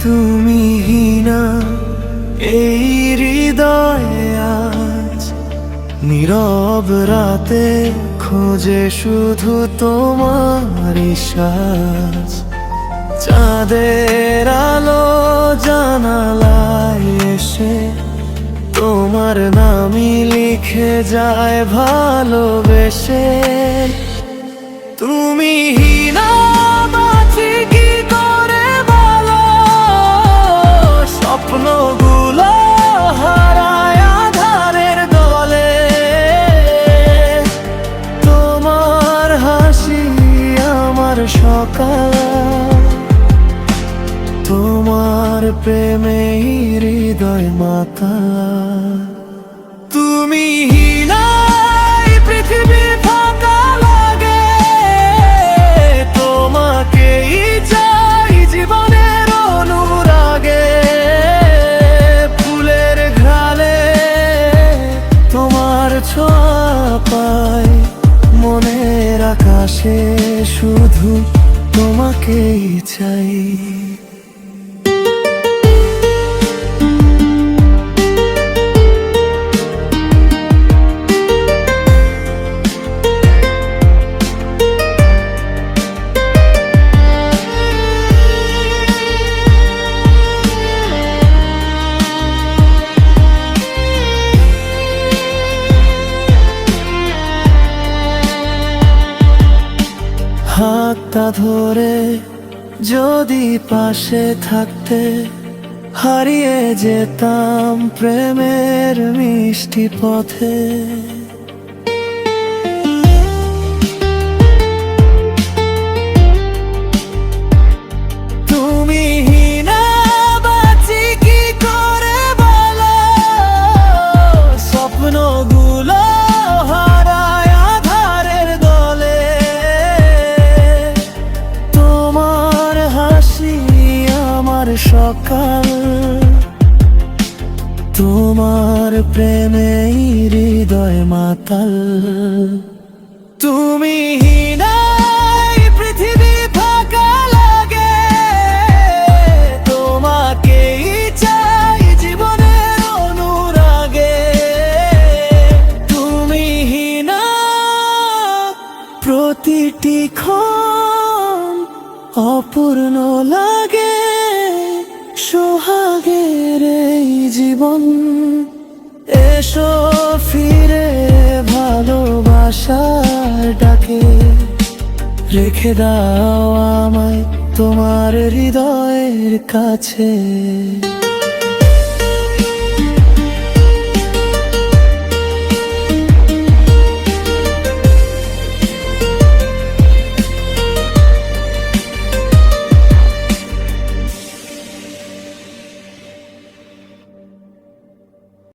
তুমি হীনা এই হৃদয়ে আজ নীরব রাতে খোঁজে শুধু তোমার শ্বাস। চাঁদের আলো জানালায় এসে তোমার নামই লিখে যায় ভালোবেসে। তুমি হীনা বাঁচি কি করে ভালো, স্বপ্নগুলো হারায় আধারের দলে। তোমার হাসি আমার সকাল, তোমার প্রেমে হৃদয় মাতাল। তুমি হীনা পৃথিবী ফাঁকা লাগে, তোমাকেই চাই জীবনের অনুরাগে। ফুলের ঘ্রাণে তোমার ছোঁয়া পাই, মনের আকাশে শুধু তোমাকেই চাই। হাতটা ধরে যদি পাশে থাকতে, হারিয়ে যেতাম প্রেমের মিষ্টি পথে। তুমি হীনা বাঁচি কি করে ভালো, স্বপ্নগুলো হারায় আধারের দলে। তোমার হাসি আমার সকাল, তোমার প্রেমে হৃদয় মাতাল। তুমি হীনা পৃথিবী ফাঁকা লাগে, তোমাকেই চাই জীবনের অনুরাগে। তুমি হীনা প্রতিটি ক্ষণ অপূর্ণ লাগে, সোহাগের এই জীবন। এসো ফিরে ভালোবাসার ডাকে, রেখে দাও আমায় তোমার হৃদয়ের কাছে।